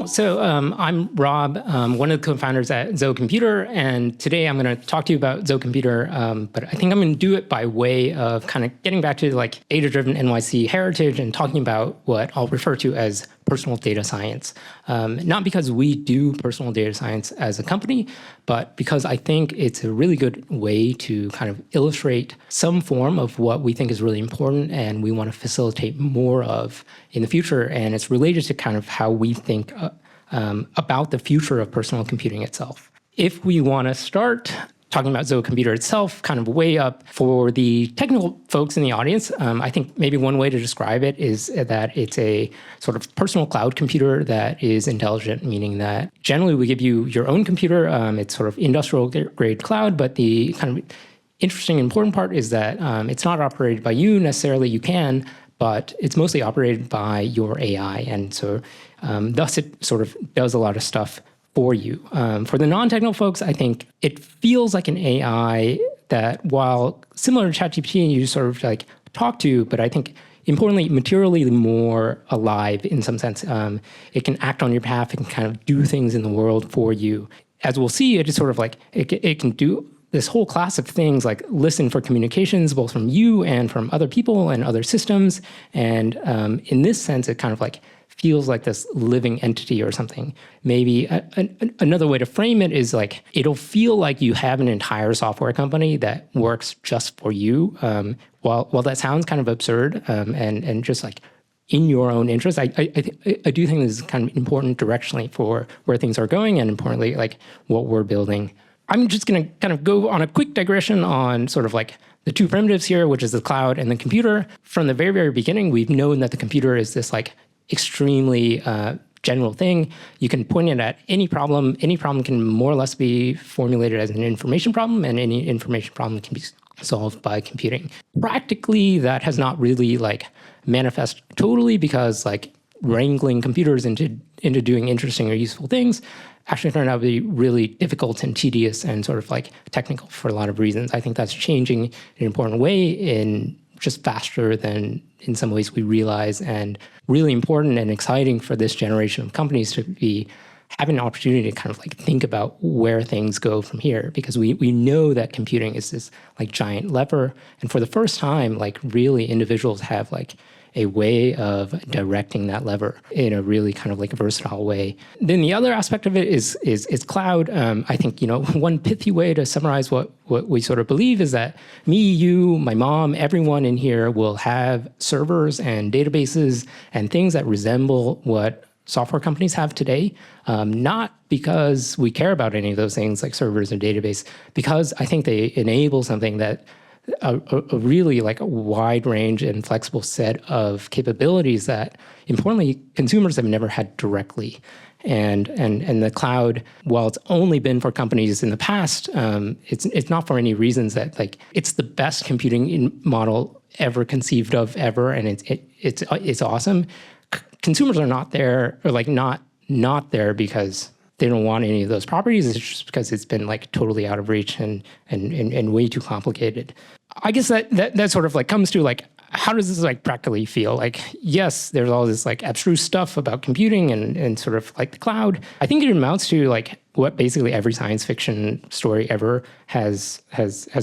Cool. So I'm Rob, one of the co-founders at Zo Computer, and today I'm going to talk to you about Zo Computer, but I think I'm going to do it by way of kind of getting back to like Data Driven NYC heritage and talking about what I'll refer to as personal data science. Not because we do personal data science as a company, but because I think it's a really good way to kind of illustrate some form of what we think is really important and we want to facilitate more of in the future. And it's related to kind of how we think about the future of personal computing itself. If we want to start talking about Zo Computer itself, kind of way up for the technical folks in the audience, I think maybe one way to describe it is that it's a sort of personal cloud computer that is intelligent, meaning that generally we give you your own computer. It's sort of industrial grade cloud, but the kind of interesting and important part is that it's not operated by you necessarily. You can, but it's mostly operated by your AI. And so thus it sort of does a lot of stuff for you. For the non-technical folks, I think it feels like an AI that, while similar to ChatGPT, you sort of like talk to, but I think importantly, materially more alive in some sense. It can act on your behalf. It can kind of do things in the world for you. As we'll see, it is sort of like it can do this whole class of things like listen for communications, both from you and from other people and other systems. And in this sense, it kind of like feels like this living entity or something. Maybe another way to frame it is like, it'll feel like you have an entire software company that works just for you. While that sounds kind of absurd and just like in your own interest, I do think this is kind of important directionally for where things are going and importantly, like what we're building. I'm just going to kind of go on a quick digression on sort of like the two primitives here, which is the cloud and the computer. From the very, very beginning, we've known that the computer is this like extremely general thing. You can point it at any problem. Any problem can more or less be formulated as an information problem, and any information problem can be solved by computing. Practically, that has not really like manifest totally because like wrangling computers into doing interesting or useful things actually turned out to be really difficult and tedious and sort of like technical for a lot of reasons. I think that's changing in an important way in just faster than in some ways we realize, and really important and exciting for this generation of companies to be having an opportunity to kind of like think about where things go from here, because we know that computing is this like giant lever. And for the first time, like really individuals have like a way of directing that lever in a really kind of like versatile way. Then the other aspect of it is cloud. I think, one pithy way to summarize what we sort of believe is that me, you, my mom, everyone in here will have servers and databases and things that resemble what software companies have today, not because we care about any of those things like servers and database, because I think they enable something that a really like a wide range and flexible set of capabilities that importantly consumers have never had directly. And the cloud, while it's only been for companies in the past, it's not for any reasons that like it's the best computing model ever conceived of ever, and it's awesome. Consumers are not there, or like not there because they don't want any of those properties. It's just because it's been like totally out of reach and way too complicated. I guess that sort of like comes to like, how does this like practically feel? Like, yes, there's all this like abstruse stuff about computing and sort of like the cloud. I think it amounts to like what basically every science fiction story ever has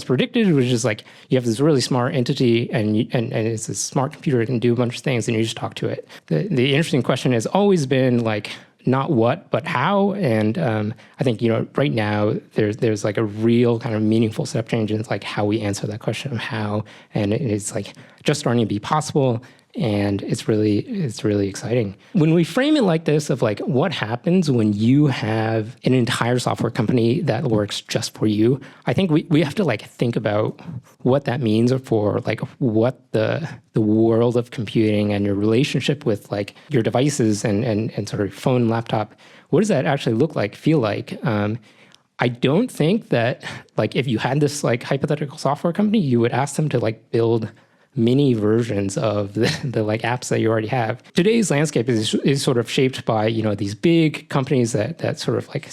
predicted, which is like you have this really smart entity and it's a smart computer that can do a bunch of things and you just talk to it. The interesting question has always been like, not what, but how. And I think, right now there's like a real kind of meaningful step change in like how we answer that question of how, and it's like just starting to be possible. And it's really exciting. When we frame it like this of like what happens when you have an entire software company that works just for you, I think we have to like think about what that means for like what the world of computing and your relationship with like your devices and sort of phone, laptop, what does that actually look like, feel like? I don't think that like if you had this like hypothetical software company, you would ask them to like build mini versions of the like apps that you already have. Today's landscape is sort of shaped by, these big companies that sort of like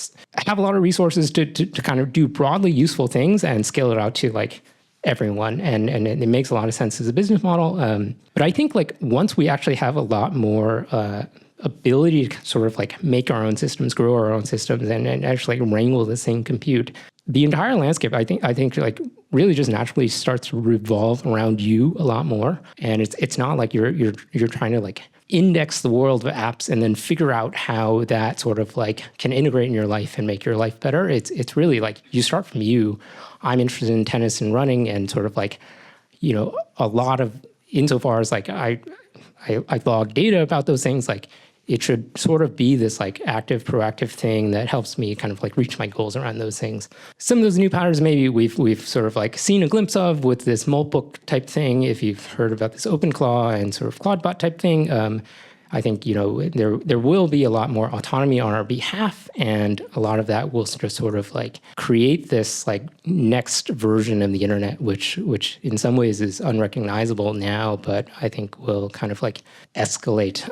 have a lot of resources to kind of do broadly useful things and scale it out to like everyone. And it makes a lot of sense as a business model. But I think like once we actually have a lot more ability to sort of like make our own systems, grow our own systems, and actually like wrangle this thing compute. The entire landscape, I think like really just naturally starts to revolve around you a lot more. And it's not like you're trying to like index the world of apps and then figure out how that sort of like can integrate in your life and make your life better. It's really like you start from you. I'm interested in tennis and running, and sort of like, a lot of, insofar as like I log data about those things, like it should sort of be this like active, proactive thing that helps me kind of like reach my goals around those things. Some of those new patterns maybe we've sort of like seen a glimpse of with this Moltbook type thing. If you've heard about this OpenClaw and sort of ClaudeBot type thing, I think there will be a lot more autonomy on our behalf, and a lot of that will just sort of like create this like next version of the internet, which in some ways is unrecognizable now, but I think will kind of like escalate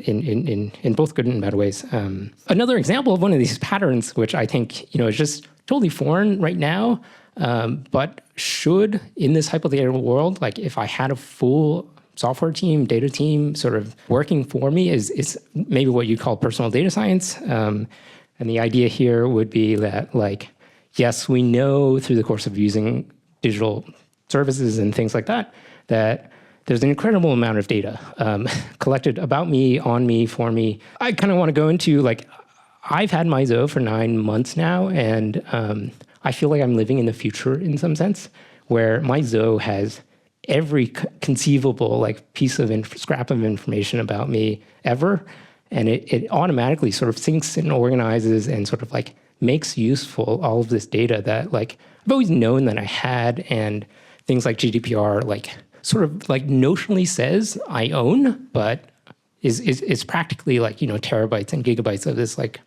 in both good and bad ways. Another example of one of these patterns, which I think is just totally foreign right now, but should in this hypothetical world, like if I had a full software team, data team sort of working for me is maybe what you'd call personal data science. And the idea here would be that, like, yes, we know through the course of using digital services and things like that, that there's an incredible amount of data collected about me, on me, for me. I kind of want to go into, like, I've had my Zoe for 9 months now, and I feel like I'm living in the future in some sense, where my Zoe has every conceivable like piece of scrap of information about me ever, and it automatically sort of syncs and organizes and sort of like makes useful all of this data that like I've always known that I had, and things like GDPR like sort of like notionally says I own, but is practically like terabytes and gigabytes of this like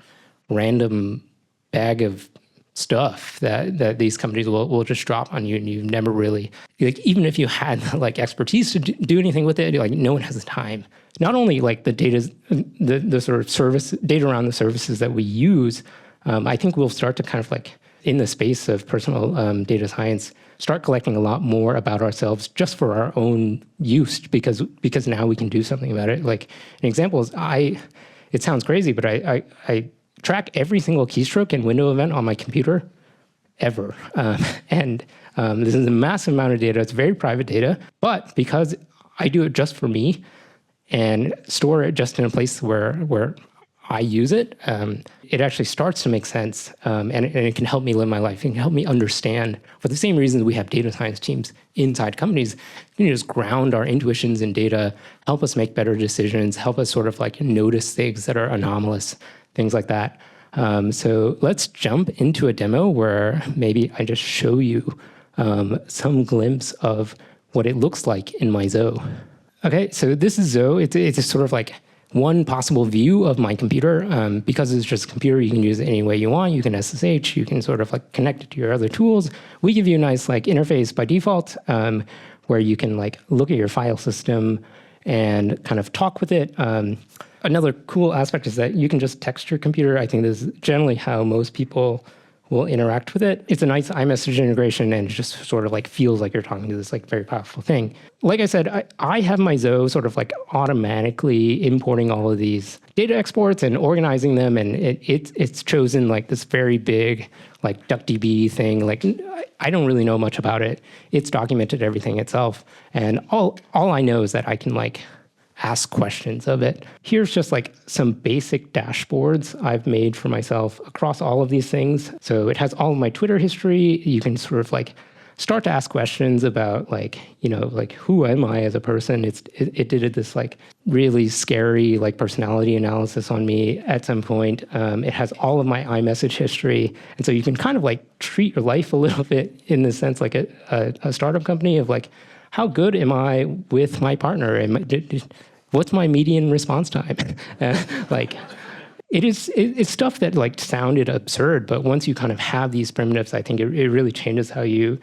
random bag of stuff that these companies will just drop on you, and you've never really, like, even if you had like expertise to do anything with it, like no one has the time. Not only like the data, the sort of service data around the services that we use, I think we'll start to kind of like in the space of personal data science start collecting a lot more about ourselves just for our own use, because now we can do something about it. Like an example is it sounds crazy, but I track every single keystroke and window event on my computer ever. And this is a massive amount of data. It's very private data, but because I do it just for me and store it just in a place where I use it, it actually starts to make sense, and it can help me live my life. It can help me understand, for the same reasons we have data science teams inside companies, you can just ground our intuitions in data, help us make better decisions, help us sort of like notice things that are anomalous, things like that. So let's jump into a demo where maybe I just show you some glimpse of what it looks like in my Zoe. Okay, so this is Zoe. It's a sort of like one possible view of my computer. Because it's just a computer, you can use it any way you want. You can SSH, you can sort of like connect it to your other tools. We give you a nice like interface by default where you can like look at your file system and kind of talk with it. Another cool aspect is that you can just text your computer. I think this is generally how most people will interact with it. It's a nice iMessage integration, and it just sort of like feels like you're talking to this like very powerful thing. Like I said, I have my Zoe sort of like automatically importing all of these data exports and organizing them, and it's chosen like this very big like DuckDB thing. Like I don't really know much about it. It's documented everything itself, and all I know is that I can like ask questions of it. Here's just like some basic dashboards I've made for myself across all of these things. So it has all of my Twitter history. You can sort of like start to ask questions about like, like who am I as a person? It did this like really scary like personality analysis on me at some point. It has all of my iMessage history. And so you can kind of like treat your life a little bit in the sense like a startup company of like, how good am I with my partner? What's my median response time? Like, it's stuff that like sounded absurd, but once you kind of have these primitives, I think it really changes how you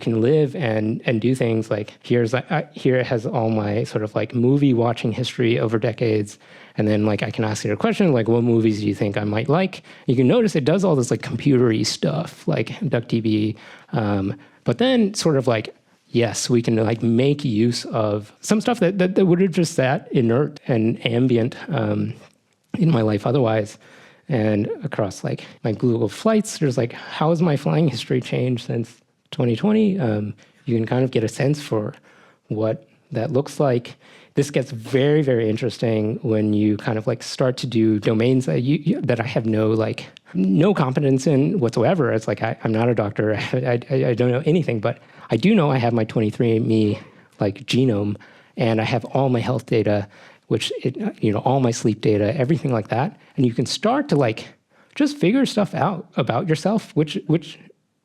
can live and do things. Like here it has all my sort of like movie watching history over decades, and then like I can ask it a question like, what movies do you think I might like? You can notice it does all this like computery stuff like DuckDB, but then sort of like, yes, we can like make use of some stuff that would have just sat inert and ambient in my life otherwise. And across like my Google flights, there's like, how has my flying history changed since 2020? You can kind of get a sense for what that looks like. This gets very, very interesting when you kind of like start to do domains that that I have no competence in whatsoever. It's like I'm not a doctor. I don't know anything, but I do know I have my 23andMe like genome, and I have all my health data, which all my sleep data, everything like that, and you can start to like just figure stuff out about yourself, which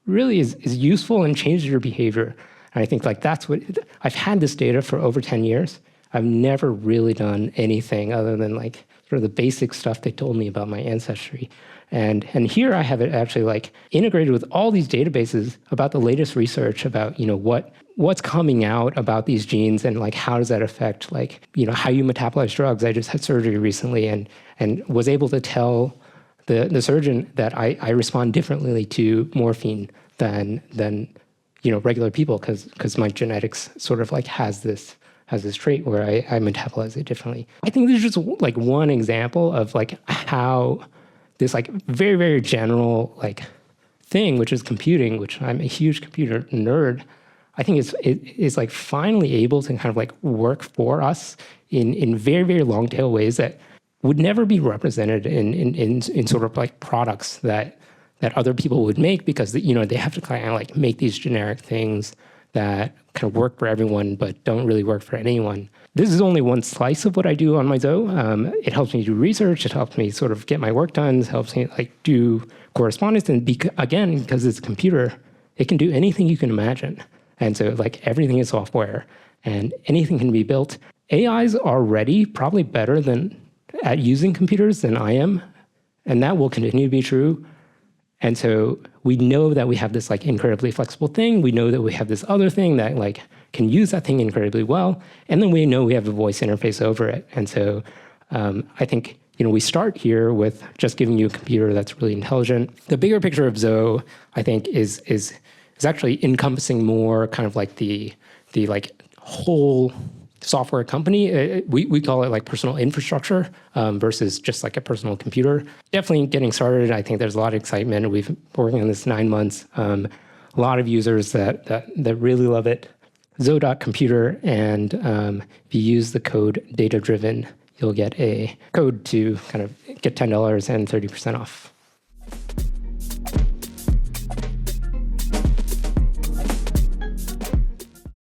really is useful and changes your behavior. And I think like that's what I've had this data for over 10 years. I've never really done anything other than like sort of the basic stuff they told me about my ancestry. And here I have it actually like integrated with all these databases about the latest research about, what's coming out about these genes and like how does that affect like, how you metabolize drugs. I just had surgery recently and was able to tell the surgeon that I respond differently to morphine than regular people because my genetics sort of like has this trait where I metabolize it differently. I think this is just like one example of like how this like very, very general like thing, which is computing, which I'm a huge computer nerd, I think is like finally able to kind of like work for us in very, very long tail ways that would never be represented in sort of like products that other people would make because they have to kind of like make these generic things that kind of work for everyone but don't really work for anyone. This is only one slice of what I do on my Zo. It helps me do research. It helps me sort of get my work done. It helps me like do correspondence. And again, because it's a computer, it can do anything you can imagine. And so like everything is software and anything can be built. AIs are already probably better at using computers than I am. And that will continue to be true. And so we know that we have this like incredibly flexible thing. We know that we have this other thing that like can use that thing incredibly well. And then we know we have a voice interface over it. And so I think, we start here with just giving you a computer that's really intelligent. The bigger picture of Zo, I think, is actually encompassing more kind of like the like whole software company. We call it like personal infrastructure versus just like a personal computer. Definitely getting started. I think there's a lot of excitement. We've been working on this 9 months. A lot of users that really love it. Zo.computer, and if you use the code Data Driven, you'll get a code to kind of get $10 and 30% off.